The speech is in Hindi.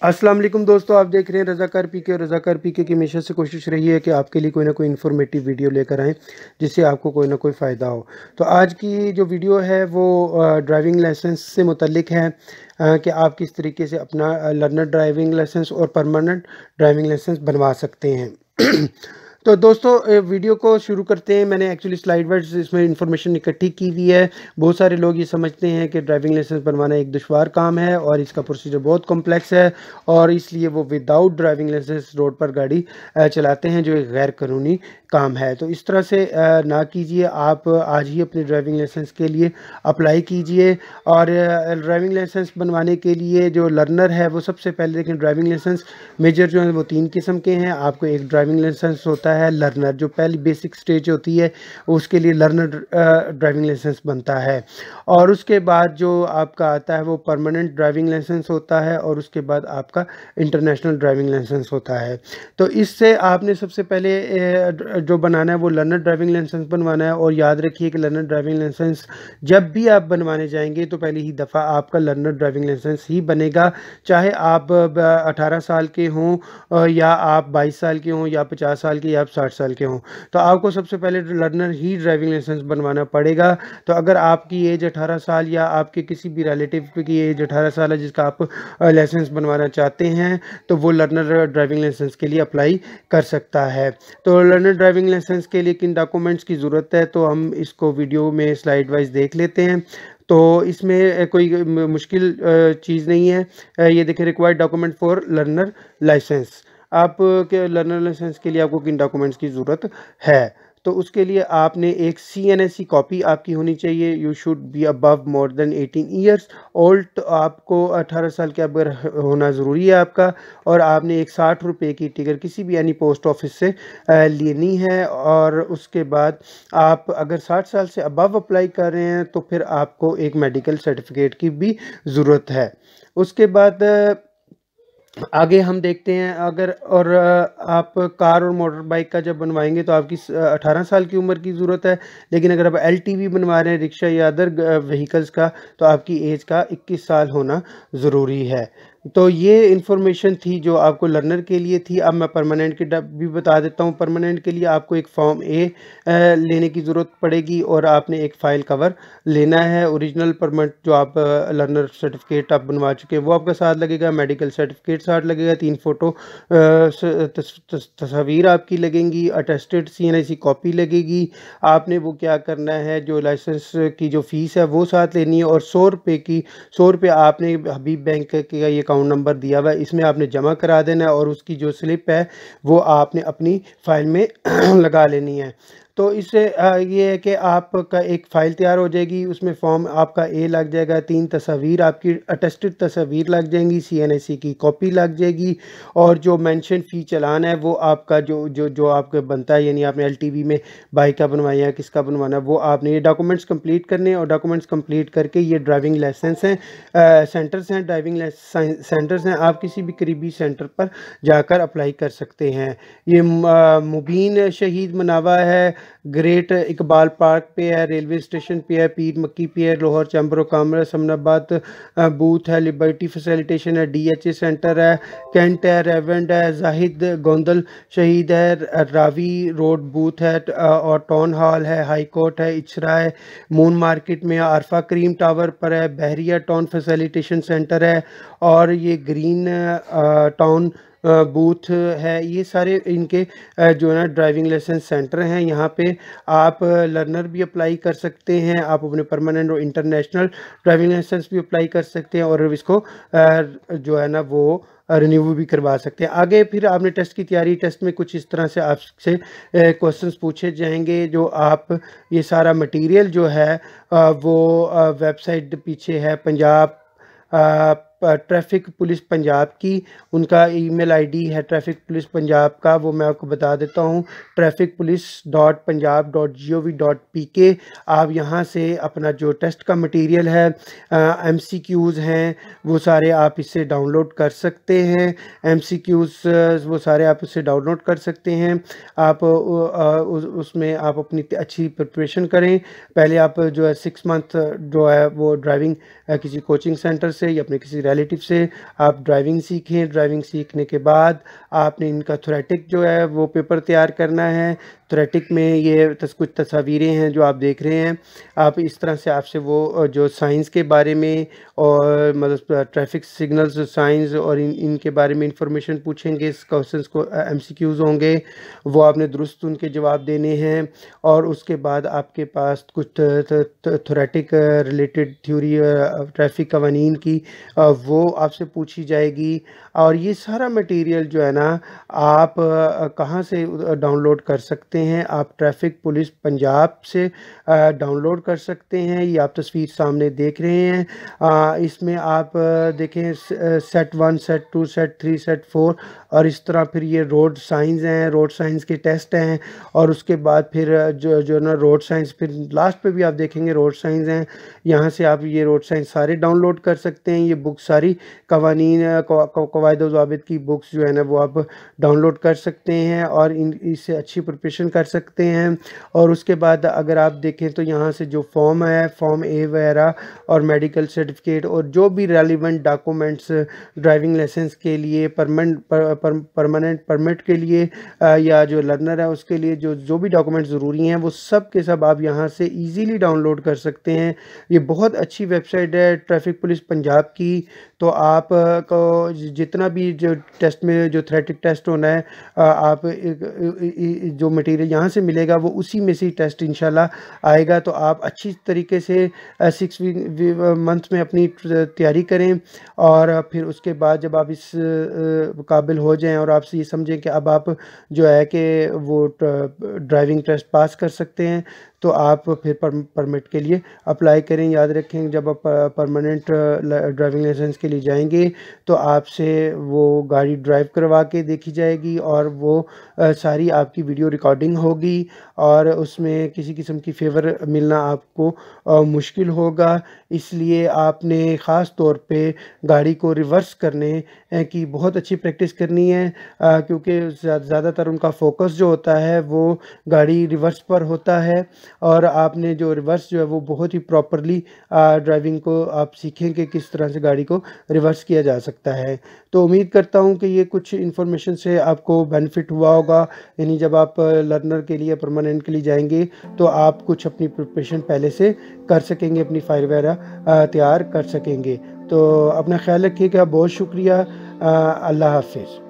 अस्सलाम वालेकुम दोस्तों, आप देख रहे हैं रज़ाकार पीके। और रज़ाकार पीके की हमेशा से कोशिश रही है कि आपके लिए कोई ना कोई इन्फॉर्मेटिव वीडियो लेकर आएँ, जिससे आपको कोई ना कोई फ़ायदा हो। तो आज की जो वीडियो है वो ड्राइविंग लाइसेंस से मुतल्लिक है, कि आप किस तरीके से अपना लर्नर ड्राइविंग लाइसेंस और परमानेंट ड्राइविंग लाइसेंस बनवा सकते हैं। तो दोस्तों, वीडियो को शुरू करते हैं। मैंने एक्चुअली स्लाइड वाइज इसमें इंफॉर्मेशन इकट्ठी की हुई है। बहुत सारे लोग ये समझते हैं कि ड्राइविंग लाइसेंस बनवाना एक दुश्वार काम है और इसका प्रोसीजर बहुत कॉम्प्लेक्स है, और इसलिए वो विदाउट ड्राइविंग लाइसेंस रोड पर गाड़ी चलाते हैं, जो एक गैर कानूनी काम है। तो इस तरह से ना कीजिए। आप आज ही अपने ड्राइविंग लाइसेंस के लिए अप्लाई कीजिए। और ड्राइविंग लाइसेंस बनवाने के लिए जो लर्नर है वो सबसे पहले देखें, ड्राइविंग लाइसेंस मेजर जो है वो 3 किस्म के हैं। आपको एक ड्राइविंग लाइसेंस होता है लर्नर, जो पहली बेसिक स्टेज होती है, उसके लिए लर्नर ड्राइविंग लाइसेंस बनता है। और उसके बाद जो आपका आता है वो परमानेंट ड्राइविंग लाइसेंस होता है, और उसके बाद आपका इंटरनेशनल ड्राइविंग लाइसेंस होता है। तो इससे आपने सबसे पहले जो बनाना है वो लर्नर ड्राइविंग लाइसेंस बनवाना है। और याद रखिए कि लर्नर ड्राइविंग लाइसेंस जब भी आप बनवाने जाएंगे तो पहली ही दफ़ा आपका लर्नर ड्राइविंग लाइसेंस ही बनेगा, चाहे आप 18 साल के हों, या आप 22 साल के हों, या 50 साल के, या आप 60 साल के हों। तो आपको सबसे पहले लर्नर ही ड्राइविंग लाइसेंस बनवाना पड़ेगा। तो अगर आपकी एज 18 साल, या आपके किसी भी रिलेटिव की एज 18 साल है जिसका आप लाइसेंस बनवाना चाहते हैं, तो वो लर्नर ड्राइविंग लाइसेंस के लिए अप्लाई कर सकता है। तो लर्नर ड्राइविंग लाइसेंस के लिए किन डॉक्यूमेंट्स की ज़रूरत है, तो हम इसको वीडियो में स्लाइड वाइज देख लेते हैं। तो इसमें कोई मुश्किल चीज़ नहीं है। ये देखें, required document for learner licence. आप के लर्नर लाइसेंस के लिए आपको किन डॉक्यूमेंट्स की ज़रूरत है, तो उसके लिए आपने एक CNSE कॉपी आपकी होनी चाहिए। You should be above more than 18 years old. तो आपको 18 साल के अगर होना ज़रूरी है आपका। और आपने एक 60 रुपये की टिकट किसी भी यानी पोस्ट ऑफिस से लेनी है। और उसके बाद आप अगर 60 साल से अबव अप्लाई कर रहे हैं तो फिर आपको एक मेडिकल सर्टिफिकेट की भी ज़रूरत है। उसके बाद आगे हम देखते हैं। अगर और आप कार और मोटर बाइक का जब बनवाएंगे तो आपकी 18 साल की उम्र की ज़रूरत है। लेकिन अगर आप LTV बनवा रहे हैं, रिक्शा या अदर व्हीकल्स का, तो आपकी एज का 21 साल होना ज़रूरी है। तो ये इन्फॉर्मेशन थी जो आपको लर्नर के लिए थी। अब मैं परमानेंट के भी बता देता हूँ। परमानेंट के लिए आपको एक फॉर्म A लेने की ज़रूरत पड़ेगी, और आपने एक फ़ाइल कवर लेना है। ओरिजिनल परमानेंट जो आप लर्नर सर्टिफिकेट आप बनवा चुके हैं वो आपका साथ लगेगा, मेडिकल सर्टिफिकेट साथ लगेगा, 3 फ़ोटो तस्वीर आपकी लगेंगी, अटेस्टेड CNSE कॉपी लगेगी। आपने वो क्या करना है, जो लाइसेंस की जो फ़ीस है वो साथ लेनी है। और 100 रुपये आपने हबीब बैंक का ये अकाउंट नंबर दिया हुआ है, इसमें आपने जमा करा देना है। और उसकी जो स्लिप है वो आपने अपनी फ़ाइल में लगा लेनी है। तो इससे ये है कि आपका एक फ़ाइल तैयार हो जाएगी। उसमें फॉर्म आपका A लग जाएगा, 3 तस्वीर आपकी अटेस्टेड तस्वीर लग जाएंगी, CNSE की कॉपी लग जाएगी। और जो मेंशन फ़ी चालान है वो आपका जो जो जो आपका बनता है, यानी आपने LTV में बाइक का बनवाया है, किसका बनवाना है, वो आपने ये डॉक्यूमेंट्स कंप्लीट करने हैं। और डॉक्यूमेंट्स कंप्लीट करके ये ड्राइविंग लाइसेंस हैं, सेंटर्स हैं, ड्राइविंग सेंटर्स हैं। आप किसी भी करीबी सेंटर पर जाकर अप्लाई कर सकते हैं। ये मुबीन शहीद मनावा है, ग्रेट इकबाल पार्क पे है, रेलवे स्टेशन पे है, पीर मक्की पे है, Lahore chamber of commerce Samanabad booth है, लिबर्टी फैसिलिटेशन है, DHA सेंटर है, कैंट है, रेवेंट है, जाहिद गोंदल शहीद है, रावी रोड बूथ है, और टाउन हॉल है, हाई कोर्ट है, इचरा है, मून मार्केट में, आरफा क्रीम टावर पर है, बहरिया टाउन फैसिलिटेशन सेंटर है, और ये ग्रीन टाउन बूथ है। ये सारे इनके जो है ना ड्राइविंग लाइसेंस सेंटर हैं। यहाँ पे आप लर्नर भी अप्लाई कर सकते हैं, आप अपने परमानेंट और इंटरनेशनल ड्राइविंग लाइसेंस भी अप्लाई कर सकते हैं, और इसको जो है ना वो रिन्यू भी करवा सकते हैं। आगे फिर आपने टेस्ट की तैयारी, टेस्ट में कुछ इस तरह से आपसे क्वेश्चंस पूछे जाएंगे, जो आप ये सारा मटेरियल जो है वो वेबसाइट पीछे है, पंजाब ट्रैफिक पुलिस पंजाब की, उनका ईमेल आईडी है ट्रैफिक पुलिस पंजाब का, वो मैं आपको बता देता हूँ, trafficpolice.punjab.gov.pk। आप यहाँ से अपना जो टेस्ट का मटेरियल है, MCQs हैं, वो सारे आप इससे डाउनलोड कर सकते हैं। MCQs वो सारे आप इससे डाउनलोड कर सकते हैं। आप उसमें आप अपनी अच्छी प्रिपरेशन करें। पहले आप जो है 6 मंथ जो है वो ड्राइविंग किसी कोचिंग सेंटर से या अपने किसी रिलेटिव से आप ड्राइविंग सीखें। ड्राइविंग सीखने के बाद आपने इनका थोरेटिक जो है वो पेपर तैयार करना है। थोरेटिक में ये कुछ तस्वीरें हैं जो आप देख रहे हैं। आप इस तरह से आपसे वो जो साइंस के बारे में और मतलब ट्रैफिक सिग्नल्स साइंस और इनके बारे में इंफॉर्मेशन पूछेंगे। इस क्वेश्चंस को एमसीक्यूज़ होंगे, वो आपने दुरुस्त उनके जवाब देने हैं। और उसके बाद आपके पास कुछ थोरेटिक रिलेटेड थ्योरी ट्रैफिक कवानीन की वो आपसे पूछी जाएगी। और ये सारा मटेरियल जो है ना, आप कहाँ से डाउनलोड कर सकते हैं? आप ट्रैफिक पुलिस पंजाब से डाउनलोड कर सकते हैं। ये आप तस्वीर सामने देख रहे हैं। इसमें आप देखें सेट 1, सेट 2, सेट 3, सेट 4 और इस तरह फिर ये रोड साइंस हैं, रोड साइंस के टेस्ट हैं। और उसके बाद फिर जो ना रोड साइंस, फिर लास्ट पे भी आप देखेंगे रोड साइंस हैं। यहाँ से आप ये रोड साइंस सारे डाउनलोड कर सकते हैं। ये बुक सारी कवानीन कवायद व ज़ाबित की बुक्स जो है ना वो आप डाउनलोड कर सकते हैं और इससे अच्छी प्रिपरेशन कर सकते हैं। और उसके बाद अगर आप देखें तो यहाँ से जो फॉर्म है, फॉर्म ए वगैरह और मेडिकल सर्टिफिकेट और जो भी रेलिवेंट डॉक्यूमेंट्स ड्राइविंग लाइसेंस के लिए, परमानेंट परमिट के लिए या जो लर्नर है उसके लिए जो भी डॉक्यूमेंट ज़रूरी हैं वो सब के सब आप यहाँ से इजीली डाउनलोड कर सकते हैं। ये बहुत अच्छी वेबसाइट है ट्रैफिक पुलिस पंजाब की। तो आप को जितना भी जो टेस्ट में जो थ्रेटिक टेस्ट होना है, आप जो मटेरियल यहाँ से मिलेगा वो उसी में से टेस्ट इंशाल्लाह आएगा। तो आप अच्छी तरीके से 6 मंथ में अपनी तैयारी करें। और फिर उसके बाद जब आप इस काबिल हो जाएं और आपसे ये समझें कि अब आप जो है कि वो ड्राइविंग टेस्ट पास कर सकते हैं, तो आप फिर परमिट के लिए अप्लाई करें। याद रखें जब आप परमानेंट ड्राइविंग लाइसेंस के लिए जाएंगे तो आपसे वो गाड़ी ड्राइव करवा के देखी जाएगी और वो सारी आपकी वीडियो रिकॉर्डिंग होगी और उसमें किसी किस्म की फेवर मिलना आपको मुश्किल होगा। इसलिए आपने ख़ास तौर पे गाड़ी को रिवर्स करने की बहुत अच्छी प्रैक्टिस करनी है, क्योंकि ज़्यादातर उनका फोकस जो होता है वो गाड़ी रिवर्स पर होता है। और आपने जो रिवर्स जो है वो बहुत ही प्रॉपरली ड्राइविंग को आप सीखें कि किस तरह से गाड़ी को रिवर्स किया जा सकता है। तो उम्मीद करता हूँ कि ये कुछ इन्फॉर्मेशन से आपको बेनिफिट हुआ होगा। यानी जब आप लर्नर के लिए, परमानेंट के लिए जाएंगे तो आप कुछ अपनी प्रिपरेशन पहले से कर सकेंगे, अपनी फाइल वगैरह तैयार कर सकेंगे। तो अपना ख्याल रखिएगा। बहुत शुक्रिया। अल्लाह हाफिज़।